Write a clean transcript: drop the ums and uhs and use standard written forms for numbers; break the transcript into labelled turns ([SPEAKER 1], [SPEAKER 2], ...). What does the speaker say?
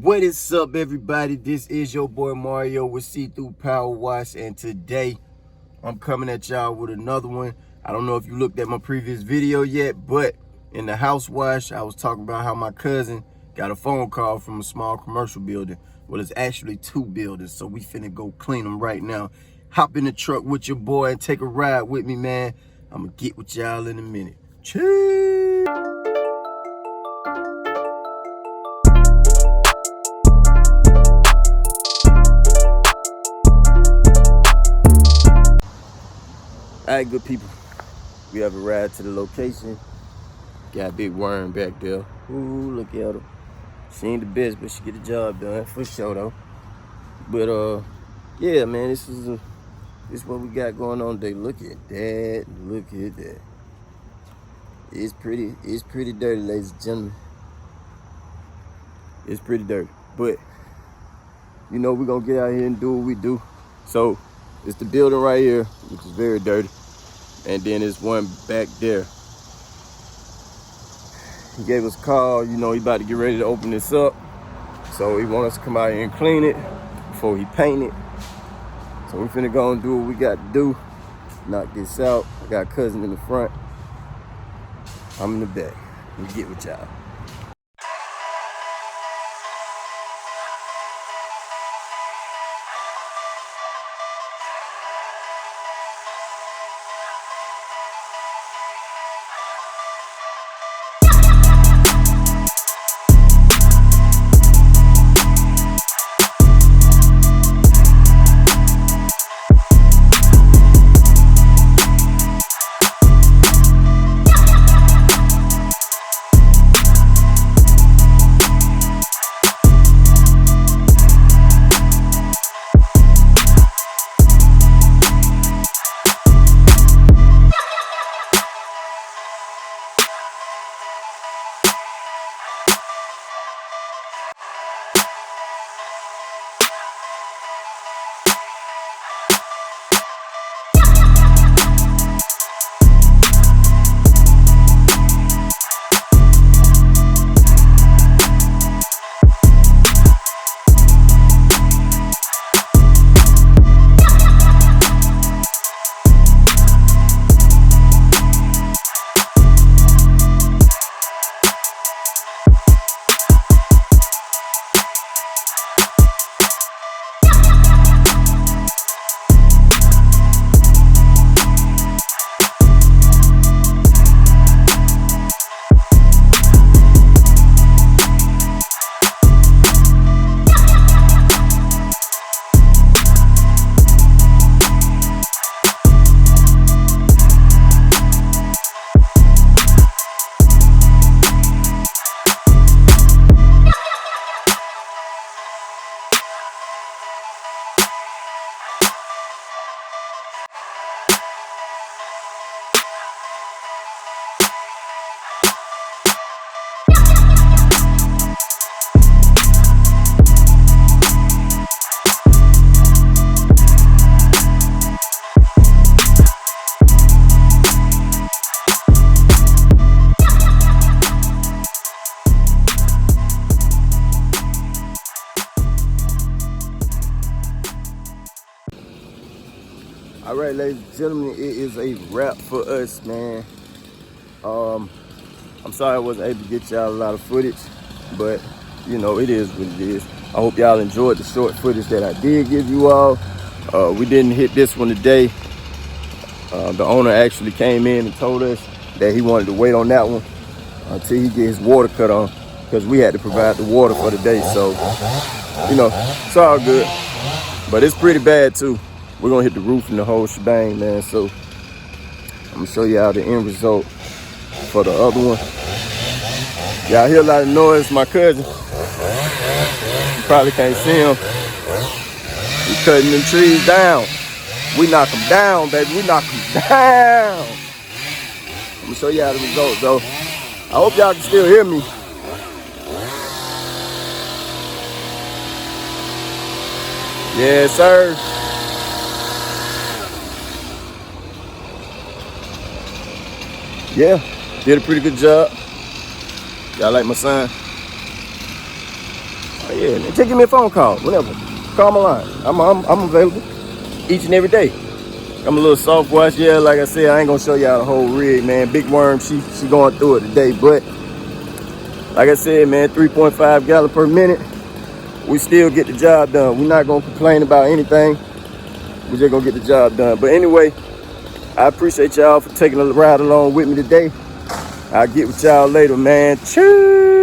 [SPEAKER 1] What is up, everybody? This is your boy Mario with See Through Power Wash, and today I'm coming at y'all with another one. I don't know if you looked at my previous video yet, but in the house wash, I was talking about how my cousin got a phone call from a small commercial building. Well, it's actually 2 buildings, so we finna go clean them right now. Hop in the truck with your boy and take a ride with me, man. I'm gonna get with y'all in a minute. Cheers! All right, good people. We have arrived to the location. Got a big worm back there. Ooh, look at her. She ain't the best, but she get the job done for sure though. But yeah, man, this is what we got going on today. Look at that. Look at that. It's pretty dirty, ladies and gentlemen. It's pretty dirty. But you know we're gonna get out here and do what we do. So it's the building right here, which is very dirty. And then there's one back there. He gave us a call, you know, he about to get ready to open this up. So he want us to come out here and clean it before he paint it. So we finna go and do what we got to do. Knock this out. I got a cousin in the front. I'm in the back. We get with y'all. All right, ladies and gentlemen, it is a wrap for us, man. I'm sorry I wasn't able to get y'all a lot of footage, but you know, it is what it is. I hope y'all enjoyed the short footage that I did give you all. We didn't hit this one today. The owner actually came in and told us that he wanted to wait on that one until he get his water cut on, because we had to provide the water for the day. So, you know, it's all good, but it's pretty bad too. We're gonna hit the roof and the whole shebang, man. So I'm gonna show y'all the end result for the other one. Y'all hear a lot of noise. My cousin, you probably can't see him. He's cutting them trees down. We knock them down, baby. We knock them down. I'm gonna show y'all the result, though. I hope y'all can still hear me. Yes, sir. Yeah, did a pretty good job. Y'all like my sign? Oh, yeah, man. Just give me a phone call, whenever. Call my line. I'm available each and every day. I'm a little soft wash, yeah. Like I said, I ain't gonna show y'all the whole rig, man. Big Worm, she going through it today, but like I said, man, 3.5 gallons per minute. We still get the job done. We're not gonna complain about anything. We're just gonna get the job done. But anyway, I appreciate y'all for taking a ride along with me today. I'll get with y'all later, man. Cheers.